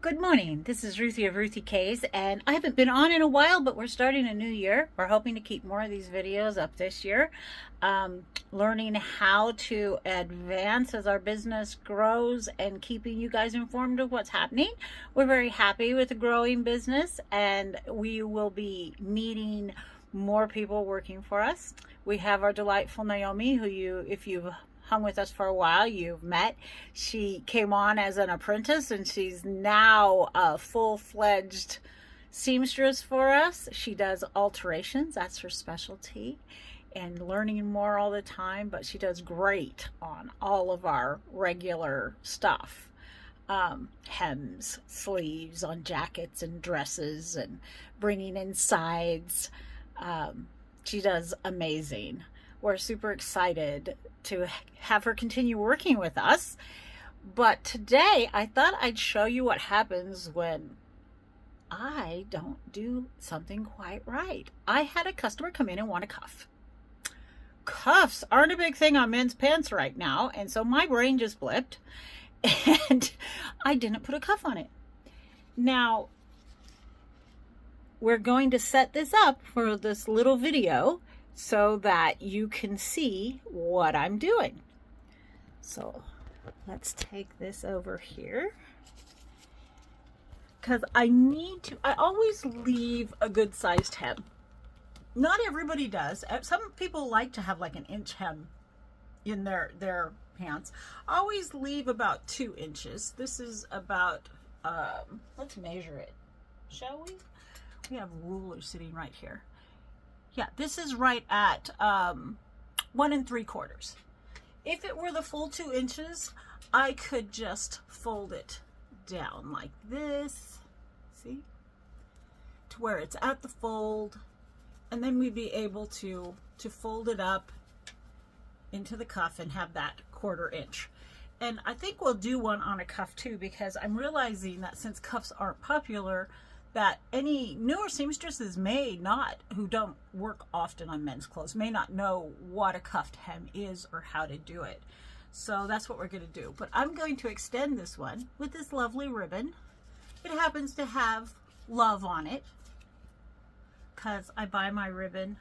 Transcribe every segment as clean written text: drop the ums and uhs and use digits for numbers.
Good morning. This is Ruthie of Ruthie K's, and I haven't been on in a while, but we're starting a new year. We're hoping to keep more of these videos up this year, learning how to advance as our business grows and keeping you guys informed of what's happening. We're very happy with the growing business, and we will be meeting more people working for us. We have our delightful Naomi, who if you've hung with us for a while, you've met. She came on as an apprentice, and she's now a full-fledged seamstress for us. She does alterations, that's her specialty, and learning more all the time, but she does great on all of our regular stuff. Hems, sleeves on jackets and dresses, and bringing in sides. She does amazing. We're super excited to have her continue working with us. But today I thought I'd show you what happens when I don't do something quite right. I had a customer come in and want a cuff. Cuffs aren't a big thing on men's pants right now, and so my brain just blipped and I didn't put a cuff on it. Now, we're going to set this up for this little video so that you can see what I'm doing. So let's take this over here, because I always leave a good sized hem. Not everybody does. Some people like to have like an inch hem in their pants. I always leave about 2 inches. This is about, let's measure it, shall we? We have rulers sitting right here. Yeah, this is right at 1 3/4. If it were the full 2 inches, I could just fold it down like this, see, to where it's at the fold, and then we'd be able to fold it up into the cuff and have that 1/4 inch. And I think we'll do one on a cuff too, because I'm realizing that since cuffs aren't popular, that any newer seamstresses who don't work often on men's clothes, may not know what a cuffed hem is or how to do it. So that's what we're going to do. But I'm going to extend this one with this lovely ribbon. It happens to have love on it, because I buy my ribbon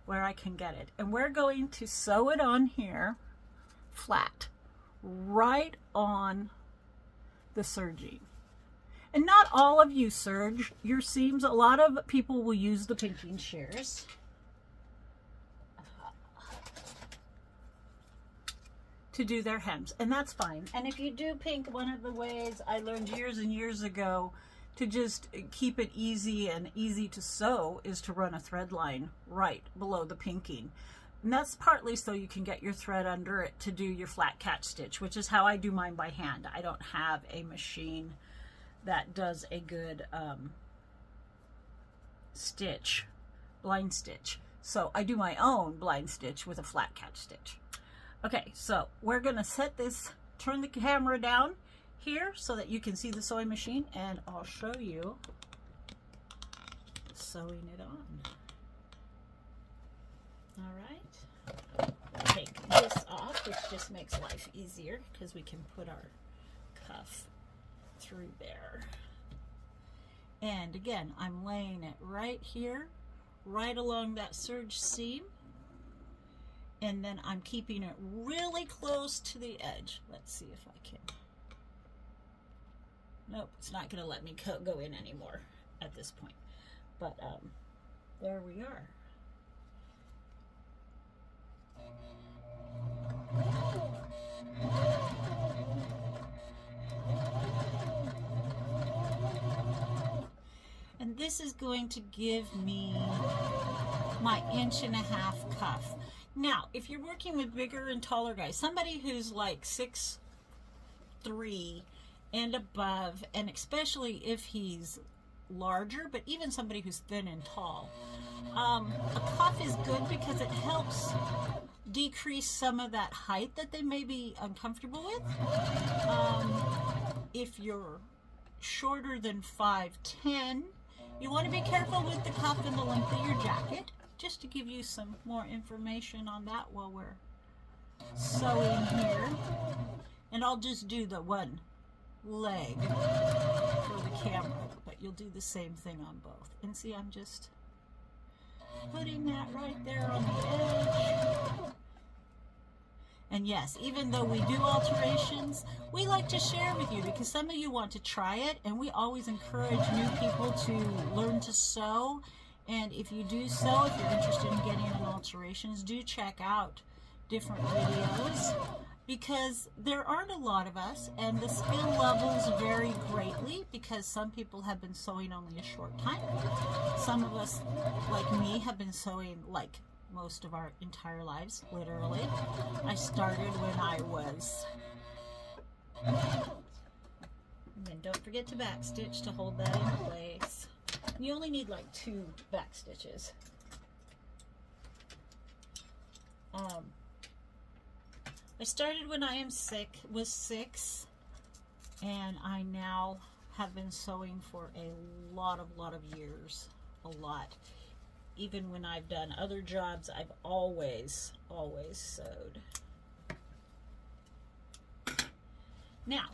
where I can get it. And we're going to sew it on here flat, right on the serging. And not all of you serge your seams. A lot of people will use the pinking shears. To do their hems, and that's fine. And if you do pink, one of the ways I learned years and years ago to just keep it easy and easy to sew is to run a thread line right below the pinking. And that's partly so you can get your thread under it to do your flat catch stitch, which is how I do mine by hand. I don't have a machine that does a good blind stitch. So I do my own blind stitch with a flat catch stitch. Okay, so we're gonna set this, turn the camera down here so that you can see the sewing machine, and I'll show you sewing it on. All right, take this off, which just makes life easier because we can put our cuff through there. And again, I'm laying it right here, right along that serge seam, and then I'm keeping it really close to the edge. Let's see if I can. Nope, it's not going to let me go in anymore at this point. But there we are. And this is going to give me my 1.5-inch cuff. Now, if you're working with bigger and taller guys, somebody who's like 6'3" and above, and especially if he's larger, but even somebody who's thin and tall, a cuff is good because it helps decrease some of that height that they may be uncomfortable with. If you're shorter than 5'10", you want to be careful with the cuff and the length of your jacket. Just to give you some more information on that while we're sewing here. And I'll just do the one leg for the you'll do the same thing on both. And see, I'm just putting that right there on the edge. And yes, even though we do alterations, we like to share with you because some of you want to try it, and we always encourage new people to learn to sew. And if you do sew, if you're interested in getting in alterations, do check out different videos, because there aren't a lot of us, and the skill levels vary greatly because some people have been sewing only a short time. Some of us, like me, have been sewing like most of our entire lives, literally. I started when I was... And then don't forget to backstitch to hold that in place. You only need like 2 back stitches. I started when I was 6, and I now have been sewing for a lot of years, a lot. Even when I've done other jobs, I've always sewed. Now,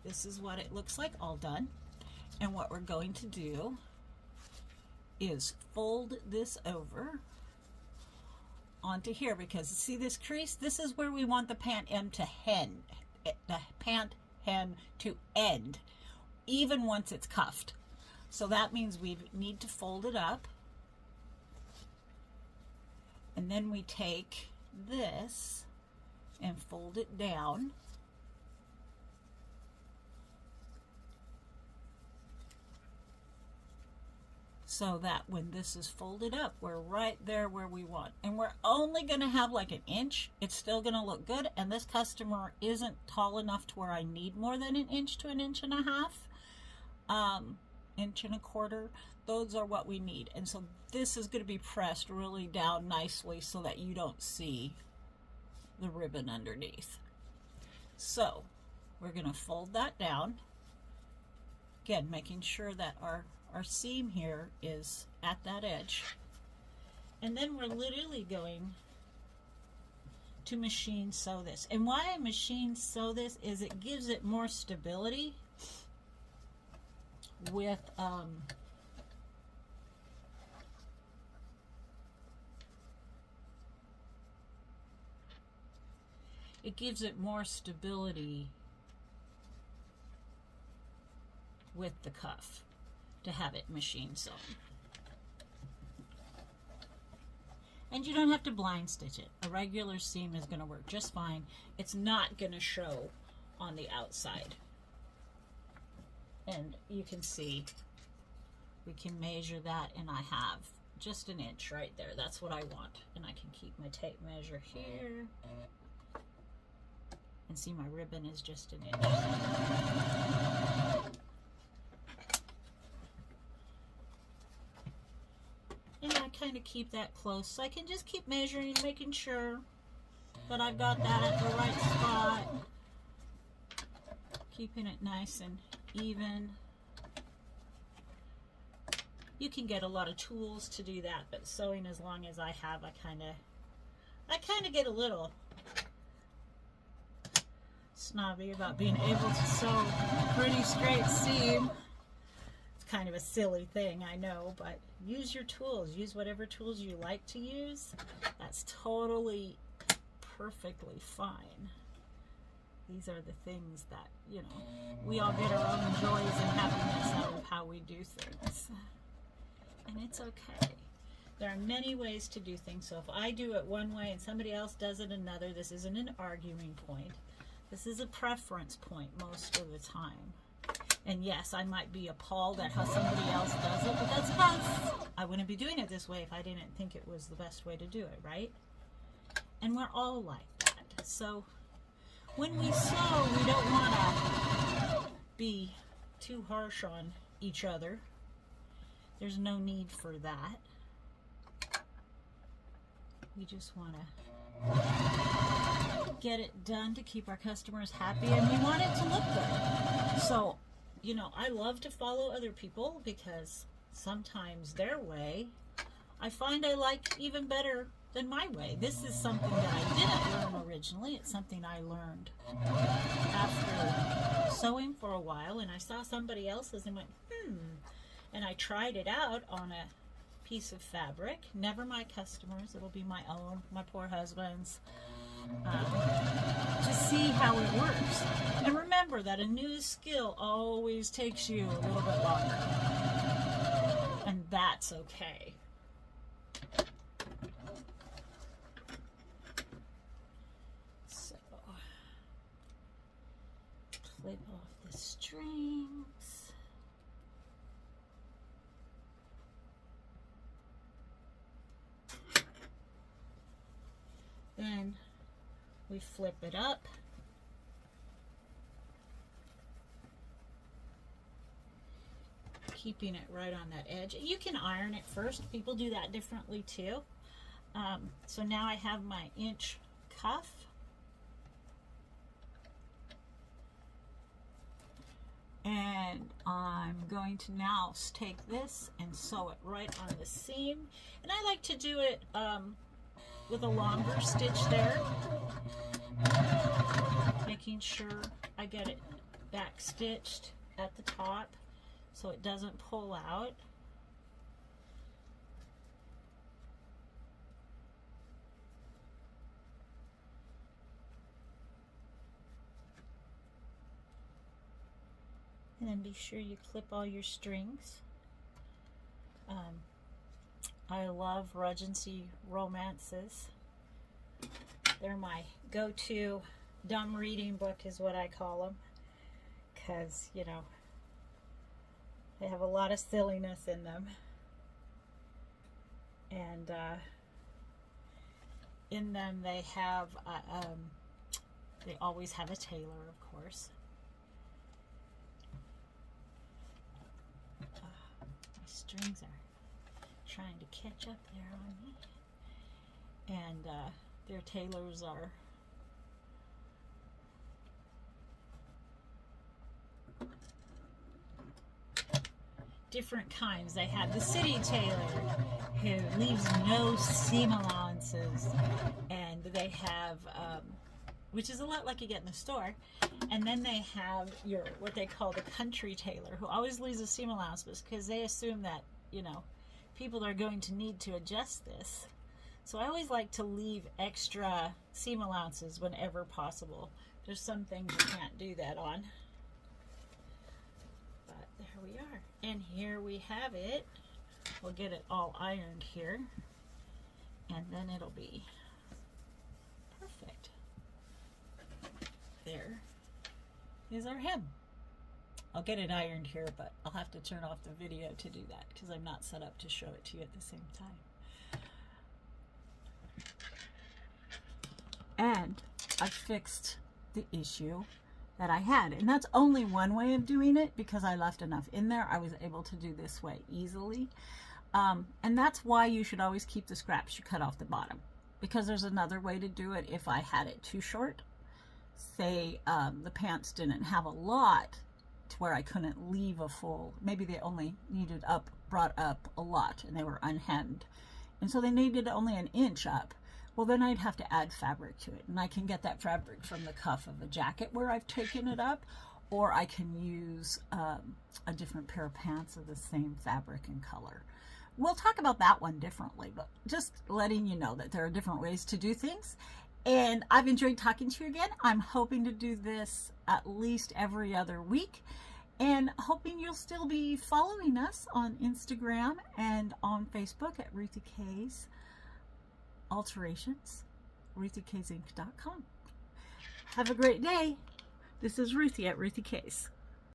this is what it looks like all done, and what we're going to do is fold this over onto here, because see this crease, this is where we want the pant hem to end, even once it's cuffed. So that means we need to fold it up, and then we take this and fold it down. So that when this is folded up, we're right there where we want. And we're only going to have like an inch. It's still going to look good. And this customer isn't tall enough to where I need more than an inch to an inch and a half. Inch and a quarter. Those are what we need. And so this is going to be pressed really down nicely so that you don't see the ribbon underneath. So we're going to fold that down. Again, making sure that our seam here is at that edge, and then we're literally going to machine sew this. And why I machine sew this is it gives it more stability with it gives it more stability with the cuff to have it machine sewn. And you don't have to blind stitch it. A regular seam is going to work just fine. It's not going to show on the outside. And you can see we can measure that, and I have just an inch right there. That's what I want. And I can keep my tape measure here. And see, my ribbon is just an inch. And I kind of keep that close, so I can just keep measuring and making sure that I've got that at the right spot. Keeping it nice and even. You can get a lot of tools to do that, but sewing as long as I have, I kind of get a little snobby about being able to sew a pretty straight seam. Kind of a silly thing, I know, but use your tools. Use whatever tools you like to use. That's totally perfectly fine. These are the things that, you know, we all get our own joys and happiness out of how we do things. And it's okay. There are many ways to do things, so if I do it one way and somebody else does it another, this isn't an arguing point. This is a preference point most of the time. And yes, I might be appalled at how somebody else does it, but that's because I wouldn't be doing it this way if I didn't think it was the best way to do it, right? And we're all like that. So when we sew, we don't want to be too harsh on each other. There's no need for that. We just want to get it done to keep our customers happy, and we want it to look good. So, you know, I love to follow other people because sometimes their way I find I like even better than my way. This is something that I didn't learn originally. It's something I learned after sewing for a while, and I saw somebody else's and went, and I tried it out on a piece of fabric. Never my customers, it'll be my own, my poor husband's, to see how it works. And remember that a new skill always takes you a little bit longer, and that's okay. So clip off the strings. Then we flip it up. Keeping it right on that edge. You can iron it first. People do that differently too. So now I have my inch cuff. And I'm going to now take this and sew it right on the seam. And I like to do it with a longer stitch there, making sure I get it back stitched at the top so it doesn't pull out. And then be sure you clip all your strings. I love Regency romances. They're my go-to dumb reading book is what I call them, because, you know, they have a lot of silliness in them. And in them they have, they always have a tailor, of course. My strings are trying to catch up there on me, and their tailors are different kinds. They have the city tailor who leaves no seam allowances, and they have which is a lot like you get in the store, and then they have your what they call the country tailor, who always leaves a seam allowance because they assume that, you know, people are going to need to adjust this. So I always like to leave extra seam allowances whenever possible. There's some things you can't do that on. But there we are. And here we have it. We'll get it all ironed here, and then it'll be perfect. There is our hem. I'll get it ironed here, but I'll have to turn off the video to do that because I'm not set up to show it to you at the same time. And I fixed the issue that I had, and that's only one way of doing it because I left enough in there. I was able to do this way easily, and that's why you should always keep the scraps you cut off the bottom, because there's another way to do it if I had it too short. Say the pants didn't have a lot to where I couldn't leave a full, maybe they only needed brought up a lot and they were unhemmed, and so they needed only an inch up. Well, then I'd have to add fabric to it, and I can get that fabric from the cuff of a jacket where I've taken it up, or I can use a different pair of pants of the same fabric and color. We'll talk about that one differently, but just letting you know that there are different ways to do things. And I've enjoyed talking to you again. I'm hoping to do this at least every other week, and hoping you'll still be following us on Instagram and on Facebook at Ruthie K's Alterations, RuthieK'sInc.com. Have a great day. This is Ruthie at Ruthie K's.